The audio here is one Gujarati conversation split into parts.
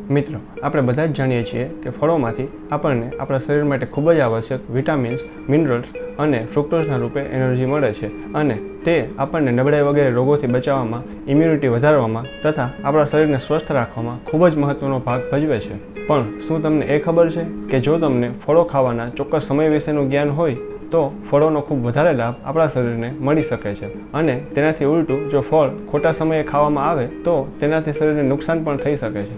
મિત્રો, આપણે બધા જ જાણીએ છીએ કે ફળોમાંથી આપણને આપણા શરીર માટે ખૂબ જ આવશ્યક વિટામિન્સ, મિનરલ્સ અને ફ્રુક્ટોઝના રૂપે એનર્જી મળે છે અને તે આપણને નબળાઈ વગેરે રોગોથી બચાવવામાં, ઇમ્યુનિટી વધારવામાં તથા આપણા શરીરને સ્વસ્થ રાખવામાં ખૂબ જ મહત્ત્વનો ભાગ ભજવે છે. પણ શું તમને એ ખબર છે કે જો તમને ફળો ખાવાના ચોક્કસ સમય વિશેનું જ્ઞાન હોય તો ફળોનો ખૂબ વધારે લાભ આપણા શરીરને મળી શકે છે અને તેનાથી ઉલટું જો ફળ ખોટા સમયે ખાવામાં આવે તો તેનાથી શરીરને નુકસાન પણ થઈ શકે છે.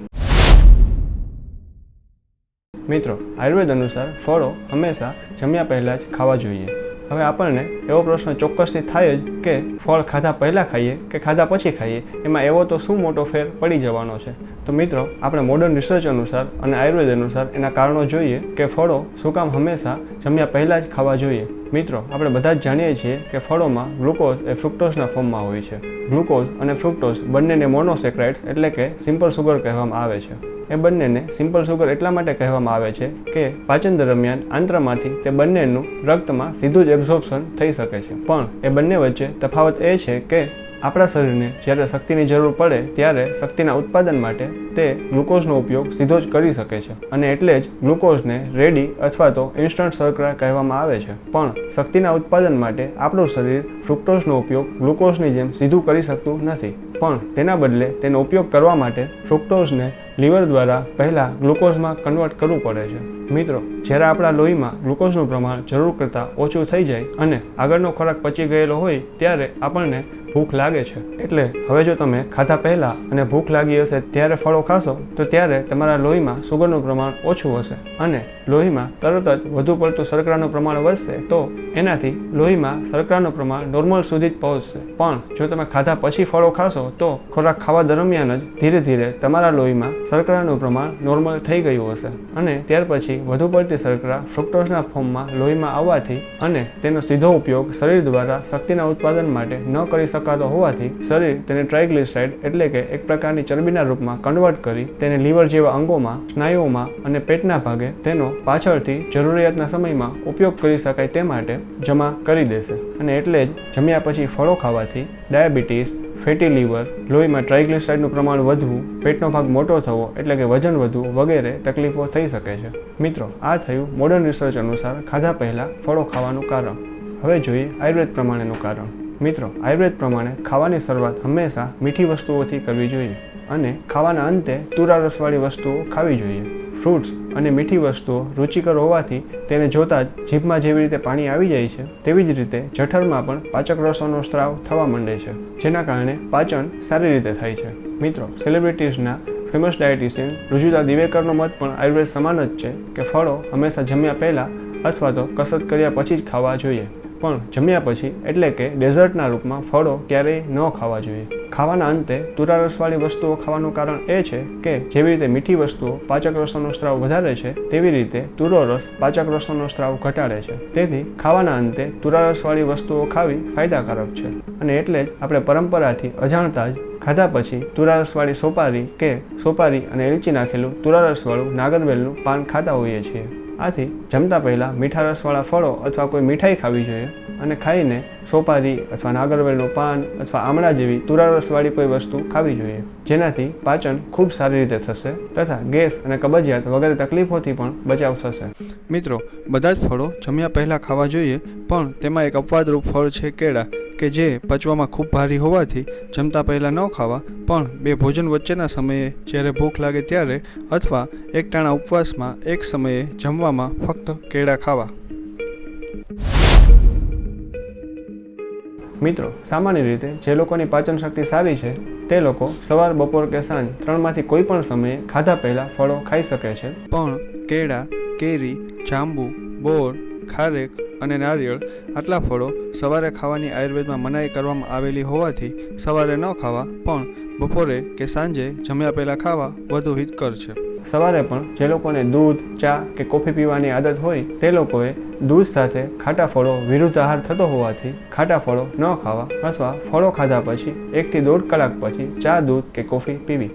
મિત્રો, આયુર્વેદ અનુસાર ફળો હંમેશા જમ્યા પહેલાં જ ખાવા જોઈએ. હવે આપણને એવો પ્રશ્ન ચોક્કસથી થાય જ કે ફળ ખાધા પહેલાં ખાઈએ કે ખાધા પછી ખાઈએ, એમાં એવો તો શું મોટો ફેર પડી જવાનો છે? તો મિત્રો, આપણે મોડર્ન રિસર્ચ અનુસાર અને આયુર્વેદ અનુસાર એના કારણો જોઈએ કે ફળો શું કામ હંમેશા જમ્યા પહેલાં જ ખાવા જોઈએ. મિત્રો, આપણે બધા જ જાણીએ છીએ કે ફળોમાં ગ્લુકોઝ એ ફ્રુક્ટોઝના ફોર્મમાં હોય છે. ગ્લુકોઝ અને ફ્રુક્ટોઝ બંનેને મોનોસેક્રાઇડ્સ એટલે કે સિમ્પલ સુગર કહેવામાં આવે છે. એ બંનેને સિમ્પલ સુગર એટલા માટે કહેવામાં આવે છે કે પાચન દરમિયાન આંત્રમાંથી તે બંનેનું રક્તમાં સીધું જ એબ્ઝોર્પ્શન થઈ શકે છે. પણ એ બંને વચ્ચે તફાવત એ છે કે આપણા શરીરને જ્યારે શક્તિની જરૂર પડે ત્યારે શક્તિના ઉત્પાદન માટે તે ગ્લુકોઝનો ઉપયોગ સીધો જ કરી શકે છે અને એટલે જ ગ્લુકોઝને રેડી અથવા તો ઇન્સ્ટન્ટ શર્કરા કહેવામાં આવે છે. પણ શક્તિના ઉત્પાદન માટે આપણું શરીર ફ્રુક્ટોઝનો ઉપયોગ ગ્લુકોઝની જેમ સીધું કરી શકતું નથી, પણ તેના બદલે તેનો ઉપયોગ કરવા માટે ફ્રુક્ટોઝને લીવર દ્વારા પહેલાં ગ્લુકોઝમાં કન્વર્ટ કરવું પડે છે. મિત્રો, જ્યારે આપણા લોહીમાં ગ્લુકોઝનું પ્રમાણ જરૂર કરતાં ઓછું થઈ જાય અને આગળનો ખોરાક પચી ગયેલો હોય ત્યારે આપણને ભૂખ લાગે છે. એટલે હવે જો તમે ખાધા પહેલાં અને ભૂખ લાગી હશે ત્યારે ફળો ખાશો તો ત્યારે તમારા લોહીમાં સુગરનું પ્રમાણ ઓછું હશે અને લોહીમાં તરત જ વધુ પડતું શર્કરાનું પ્રમાણ વધશે તો એનાથી લોહીમાં શર્કરાનું પ્રમાણ નોર્મલ સુધી જ પહોંચશે. પણ જો તમે ખાધા પછી ફળો ખાશો તો ખોરાક ખાવા દરમિયાન જ ધીરે ધીરે તમારા લોહીમાં શર્કરાનું પ્રમાણ નોર્મલ થઈ ગયું હશે અને ત્યાર પછી વધુ પડતી શર્કરા ફ્રુક્ટોઝના ફોર્મમાં લોહીમાં આવવાથી અને તેનો સીધો ઉપયોગ શરીર દ્વારા શક્તિના ઉત્પાદન માટે ન કરી શકાતો હોવાથી શરીર તેને ટ્રાઇગ્લિસરાઇડ એટલે કે એક પ્રકારની ચરબીના રૂપમાં કન્વર્ટ કરી તેને લીવર જેવા અંગોમાં, સ્નાયુઓમાં અને પેટના ભાગે તેનો પાછળથી જરૂરિયાતના સમયમાં ઉપયોગ કરી શકાય તે માટે જમા કરી દેશે અને એટલે જ જમ્યા પછી ફળો ખાવાથી ડાયાબિટીસ, ફેટી લીવર, લોહીમાં ટ્રાઇગ્લિસરાઇડનું પ્રમાણ વધવું, પેટનો ભાગ મોટો થવો એટલે કે વજન વધવું વગેરે તકલીફો થઈ શકે છે. મિત્રો, આ થયું મોડર્ન રિસર્ચ અનુસાર ખાધા પહેલાં ફળો ખાવાનું કારણ. હવે જોઈએ આયુર્વેદ પ્રમાણેનું કારણ. મિત્રો, આયુર્વેદ પ્રમાણે ખાવાની શરૂઆત હંમેશા મીઠી વસ્તુઓથી કરવી જોઈએ અને ખાવાના અંતે તુરા રસવાળી વસ્તુઓ ખાવી જોઈએ. ફ્રૂટ્સ અને મીઠી વસ્તુઓ રુચિકર હોવાથી તેને જોતાં જ જીભમાં જેવી રીતે પાણી આવી જાય છે તેવી જ રીતે જઠરમાં પણ પાચક રસોનો સ્ત્રાવ થવા માંડે છે, જેના કારણે પાચન સારી રીતે થાય છે. મિત્રો, સેલિબ્રિટીઝના ફેમસ ડાયટિશિયન રુજુતા દિવેકરનો મત પણ આયુર્વેદ સમાન જ છે કે ફળો હંમેશા જમ્યા પહેલાં અથવા તો કસરત કર્યા પછી જ ખાવા જોઈએ, પણ જમ્યા પછી એટલે કે ડેઝર્ટના રૂપમાં ફળો ક્યારેય ન ખાવા જોઈએ. ખાવાના અંતે તુરા રસવાળી વસ્તુઓ ખાવાનું કારણ એ છે કે જેવી રીતે મીઠી વસ્તુઓ પાચક રસોનો સ્ત્રાવ વધારે છે તેવી રીતે તુરો રસ પાચક રસોનો સ્ત્રાવ ઘટાડે છે. તેથી ખાવાના અંતે તુરા રસવાળી વસ્તુઓ ખાવી ફાયદાકારક છે અને એટલે જ આપણે પરંપરાથી અજાણતા જ ખાધા પછી તુરા રસવાળી સોપારી અને એલચી નાખેલું તુરા રસવાળું નાગરવેલનું પાન ખાતા હોઈએ છીએ. આથી જમતા પહેલાં મીઠા રસવાળા ફળો અથવા કોઈ મીઠાઈ ખાવી જોઈએ અને ખાઈને સોપારી અથવા નાગરવેલનું પાન અથવા આમળા જેવી તુરા રસવાળી કોઈ વસ્તુ ખાવી જોઈએ, જેનાથી પાચન ખૂબ સારી રીતે થશે તથા ગેસ અને કબજિયાત વગેરે તકલીફોથી પણ બચાવ થશે. મિત્રો, બધા જ ફળો જમ્યા પહેલાં ખાવા જોઈએ, પણ તેમાં એક અપવાદરૂપ ફળ છે કેળા, કે જે પચવામાં ખૂબ ભારી હોવાથી જમતા પહેલાં ન ખાવા, પણ બે ભોજન વચ્ચેના સમયે જ્યારે ભૂખ લાગે ત્યારે અથવા એકટાણા ઉપવાસમાં એક સમયે જમવામાં ફક્ત કેળા ખાવા. મિત્રો, સામાન્ય રીતે જે લોકોની પાચન શક્તિ સારી છે તે લોકો સવાર, બપોર કે સાંજ ત્રણમાંથી કોઈ પણ સમયે ખાધા પહેલાં ફળો ખાઈ શકે છે. પણ કેળા, કેરી, જાંબુ, બોર, ખારેક અને નારિયેળ આટલા ફળો સવારે ખાવાની આયુર્વેદમાં મનાઈ કરવામાં આવેલી હોવાથી સવારે ન ખાવા, પણ બપોરે કે સાંજે જમ્યા પહેલાં ખાવા વધુ હિતકર છે. સવારે પણ જે લોકોને દૂધ, ચા કે કોફી પીવાની આદત હોય તે લોકોએ દૂધ સાથે ખાટા ફળો વિરુદ્ધ આહાર થતો હોવાથી ખાટા ફળો ન ખાવા અથવા ફળો ખાધા પછી 1 થી 1.5 કલાક પછી ચા, દૂધ કે કોફી પીવી.